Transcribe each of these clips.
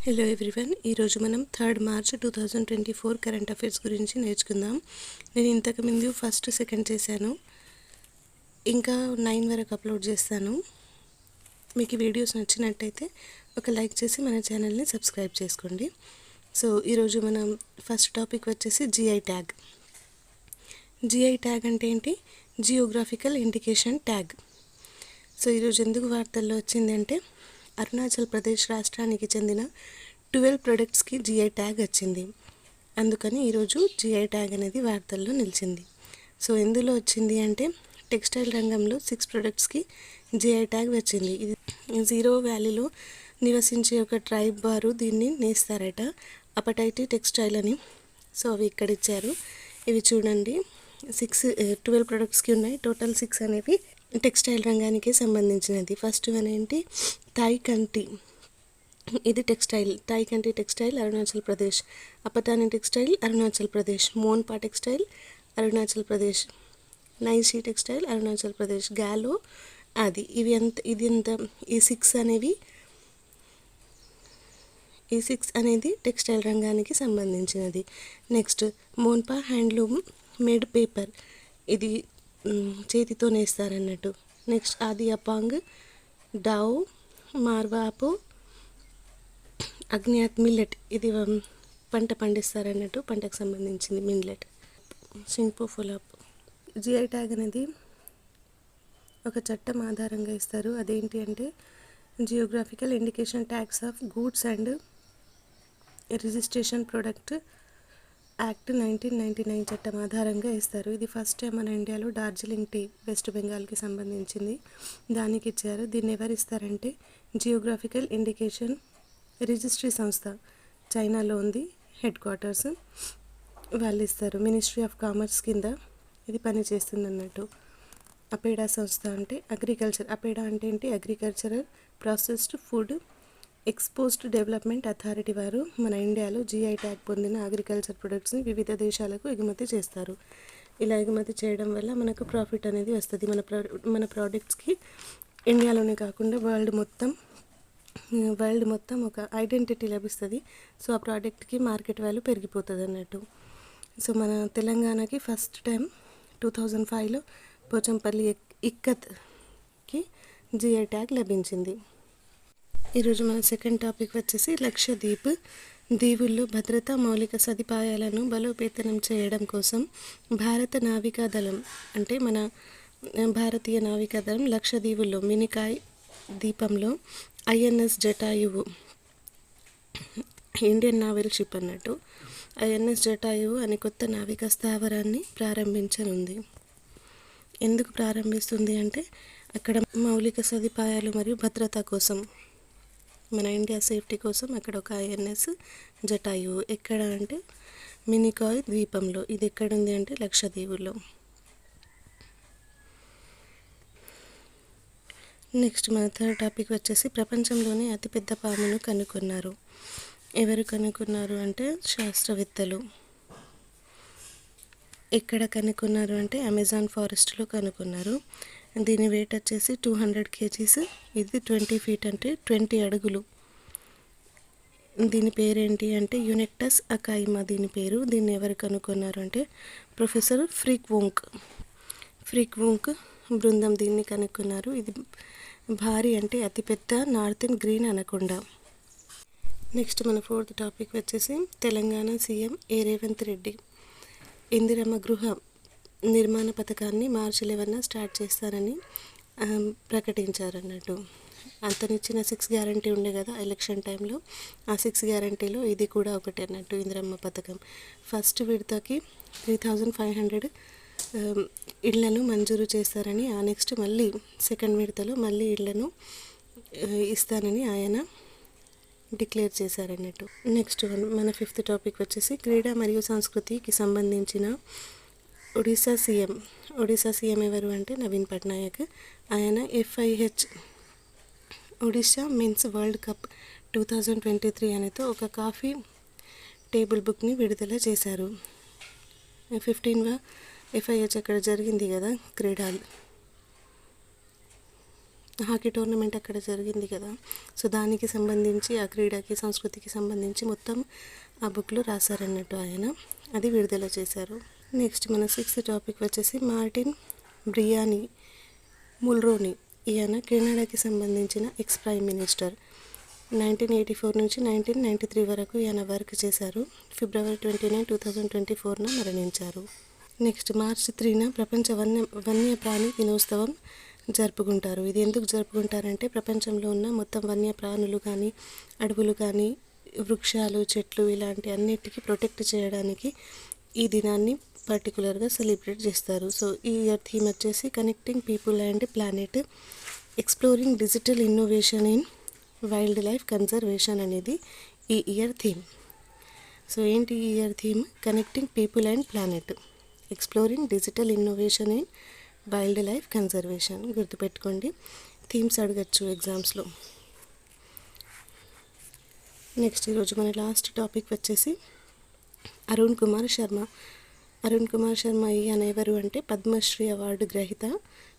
Hello everyone, ఈరోజు మనం 3 March 2024 current affairs గురించి నేర్చుకుందాం. నేను ఇంతకుముందు ఫస్ట్ సెకండ్ చేశాను, ఇంకా 9 వరకు అప్లోడ్ చేస్తాను. మీకు ఈ వీడియోస్ నచ్చినట్టయితే ఒక లైక్ చేసి మన ఛానల్ని సబ్స్క్రైబ్ చేసుకోండి. సో ఈరోజు మనం ఫస్ట్ టాపిక్ వచ్చేసి జిఐ ట్యాగ్. జిఐ ట్యాగ్ అంటే ఏంటి? Geographical indication tag. సో ఈరోజు ఎందుకు వార్తల్లో వచ్చిందంటే, అరుణాచల్ ప్రదేశ్ రాష్ట్రానికి చెందిన 12 ప్రొడక్ట్స్కి జిఐ ట్యాగ్ వచ్చింది. అందుకని ఈరోజు జిఐ ట్యాగ్ అనేది వార్తల్లో నిలిచింది. సో ఎందులో వచ్చింది అంటే, టెక్స్టైల్ రంగంలో 6 ప్రొడక్ట్స్కి జిఐ ట్యాగ్ వచ్చింది. ఇది జీరో వ్యాలీలో నివసించే ఒక ట్రైబ్ వారు దీన్ని నేస్తారట, అపటైటీ టెక్స్టైల్ అని. సో అవి ఇక్కడ ఇచ్చారు, ఇవి చూడండి. 12 ప్రొడక్ట్స్కి ఉన్నాయి. టోటల్ 6 అనేవి టెక్స్టైల్ రంగానికి సంబంధించినది. ఫస్ట్ వన్ ఏంటి? థాయ్ కంటి. ఇది textile. Thai Khamti textile Arunachal Pradesh. Apatani textile Arunachal Pradesh. Monpa textile Arunachal Pradesh. Nyishi textile Arunachal Pradesh. Galo అది ఇది ఎంత ఈ 6 అనేది టెక్స్టైల్ రంగానికి సంబంధించినది. Next Monpa handloom made paper. ఇది చేతితో నేస్తారన్నట్టు. నెక్స్ట్ ఆది అపాంగ్ డావ్ మార్వాపు అగ్నియాత్ మిల్లెట్. ఇది పంట పండిస్తారన్నట్టు, పంటకు సంబంధించింది మిల్లెట్. సింగ్పో ఫులాప్. జిఐ ట్యాగ్ అనేది ఒక చట్టం ఆధారంగా ఇస్తారు. అదేంటి అంటే, geographical indication tags of goods and registration product act 1999 చట్టం ఆధారంగా ఇస్తారు. ఇది ఫస్ట్ టైం మన ఇండియాలో డార్జిలింగ్ టీ, వెస్ట్ బెంగాల్కి సంబంధించింది, దానికి ఇచ్చారు. దీన్ని ఎవరు ఇస్తారంటే, జియోగ్రాఫికల్ ఇండికేషన్ రిజిస్ట్రీ సంస్థ, చైనాలో ఉంది హెడ్ క్వార్టర్స్, వాళ్ళు ఇస్తారు. మినిస్ట్రీ ఆఫ్ కామర్స్ కింద ఇది పనిచేస్తుంది అన్నట్టు. అపేడా సంస్థ అంటే అగ్రికల్చర్. అపేడా అంటే ఏంటి? Agricultural processed food export development authority వారు మన ఇండియాలో జిఐ ట్యాగ్ పొందిన అగ్రికల్చర్ ప్రొడక్ట్స్ని వివిధ దేశాలకు ఎగుమతి చేస్తారు. ఇలా ఎగుమతి చేయడం వల్ల మనకు ప్రాఫిట్ అనేది వస్తుంది. మన ప్రోడక్ట్స్కి ఇండియాలోనే కాకుండా వరల్డ్ మొత్తం ఒక ఐడెంటిటీ లభిస్తుంది. సో ఆ ప్రోడక్ట్కి మార్కెట్ వాల్యూ పెరిగిపోతుంది అన్నట్టు. సో మన తెలంగాణకి ఫస్ట్ టైం 2005లో పోచంపల్లి ఇక్కత్కి జిఐ ట్యాగ్ లభించింది. ఈరోజు మన సెకండ్ టాపిక్ వచ్చేసి లక్షద్వీప్. దీవుల్లో భద్రతా మౌలిక సదుపాయాలను బలోపేతం చేయడం కోసం భారత నావికాదళం అంటే మన భారతీయ నావికాదళం లక్షద్వీపుల్లో మినికాయ్ ద్వీపంలో INS Jatayu, Indian naval ship అన్నట్టు, ఐఎన్ఎస్ జటాయువు అనే కొత్త నావికా స్థావరాన్ని ప్రారంభించనుంది. ఎందుకు ప్రారంభిస్తుంది అంటే, అక్కడ మౌలిక సదుపాయాలు మరియు భద్రత కోసం, మన ఇండియా సేఫ్టీ కోసం అక్కడ ఒక ఐఎన్ఎస్ జటాయువు. ఎక్కడ అంటే మినికాయ్ ద్వీపంలో. ఇది ఎక్కడుంది అంటే లక్షద్వీపులో. నెక్స్ట్ మన థర్డ్ టాపిక్ వచ్చేసి, ప్రపంచంలోనే అతిపెద్ద పామును కనుగొన్నారు. ఎవరు కనుగొన్నారు అంటే శాస్త్రవేత్తలు. ఎక్కడ కనుక్కున్నారు అంటే అమెజాన్ ఫారెస్ట్లో కనుక్కున్నారు. దీని వెయిట్ వచ్చేసి 200 kgs. ఇది 20 feet అంటే 20 అడుగులు. దీని పేరేంటి అంటే యునెక్టస్ అకాయిమా దీని పేరు. దీన్ని ఎవరు కనుక్కున్నారు అంటే ప్రొఫెసర్ ఫ్రిక్ వూంక్ బృందం దీన్ని కనుక్కున్నారు. ఇది భారీ అంటే అతిపెద్ద నార్థన్ గ్రీన్ అనకొండ. నెక్స్ట్ మన ఫోర్త్ టాపిక్ వచ్చేసి, తెలంగాణ సీఎం రేవంత్ రెడ్డి ఇందిరమ్మ గృహ నిర్మాణ పథకాన్ని మార్చి 11న స్టార్ట్ చేస్తారని ప్రకటించారన్నట్టు. అంతనిచ్చిన 6 గ్యారంటీ ఉండే కదా ఎలక్షన్ టైంలో, ఆ 6 గ్యారంటీలో ఇది కూడా ఒకటి అన్నట్టు, ఇందిరమ్మ పథకం. ఫస్ట్ విడతకి 3500 ఇళ్లను మంజూరు చేస్తారని, ఆ నెక్స్ట్ మళ్ళీ సెకండ్ విడతలో మళ్ళీ ఇళ్లను ఇస్తానని ఆయన డిక్లేర్ చేశారన్నట్టు. నెక్స్ట్ మన ఫిఫ్త్ టాపిక్ వచ్చేసి, క్రీడా మరియు సంస్కృతికి సంబంధించిన ఒడిశా సీఎం ఎవరు అంటే నవీన్ పట్నాయక్. ఆయన FIH Odisha men's world cup 2023 అనేతో ఒక కాఫీ టేబుల్ బుక్ని విడుదల చేశారు. 15వ FIH అక్కడ జరిగింది కదా క్రీడలు, హాకీ టోర్నమెంట్ అక్కడ జరిగింది కదా, సో దానికి సంబంధించి ఆ క్రీడకి సంస్కృతికి సంబంధించి మొత్తం ఆ బుక్లో రాశారన్నట్టు ఆయన, అది విడుదల చేశారు. నెక్స్ట్ మన 6th టాపిక్ వచ్చేసి మార్టిన్ బ్రియానీ ముల్రోనీ. ఈయన కెనడాకి సంబంధించిన ఎక్స్ ప్రైమ్ మినిస్టర్. 1984 నుంచి 1993 వరకు ఈయన వర్క్ చేశారు. February 29, 2024 మరణించారు. నెక్స్ట్ మార్చ్ 3 ప్రపంచ వన్యప్రాణి దినోత్సవం జరుపుకుంటారు. ఇది ఎందుకు జరుపుకుంటారంటే ప్రపంచంలో ఉన్న మొత్తం వన్యప్రాణులు కానీ, అడవులు కానీ, వృక్షాలు, చెట్లు ఇలాంటి అన్నిటికీ ప్రొటెక్ట్ చేయడానికి ఈ దినాన్ని పర్టికులర్గా సెలబ్రేట్ చేస్తారు. సో ఈ ఇయర్ థీమ్ వచ్చేసి connecting people and planet, exploring digital innovation in wild life conservation అనేది ఈ ఇయర్ థీమ్. సో ఏంటి ఈ year theme? Connecting people and planet, exploring digital innovation in wild life conservation. గుర్తుపెట్టుకోండి, themes అడగచ్చు ఎగ్జామ్స్లో. Next ఈరోజు మన లాస్ట్ టాపిక్ వచ్చేసి అరుణ్ కుమార్ శర్మ. అరుణ్ కుమార్ శర్మ ఈయన ఎవరు అంటే పద్మశ్రీ అవార్డు గ్రహీత.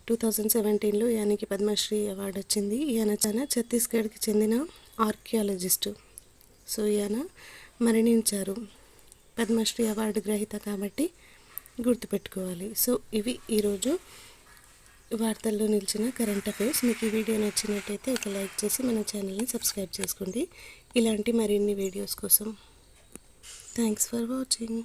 2017లో ఈయనకి పద్మశ్రీ అవార్డు వచ్చింది. ఈయన ఛత్తీస్గఢ్కి చెందిన ఆర్కియాలజిస్టు. సో ఈయన మరణించారు. పద్మశ్రీ అవార్డు గ్రహీత కాబట్టి గుర్తుపెట్టుకోవాలి. సో ఇవి ఈరోజు వార్తల్లో నిలిచిన కరెంట్ అఫైర్స్. మీకు ఈ వీడియో నచ్చినట్టయితే ఒక లైక్ చేసి మన ఛానల్ని సబ్స్క్రైబ్ చేసుకోండి ఇలాంటి మరిన్ని వీడియోస్ కోసం. Thanks for watching.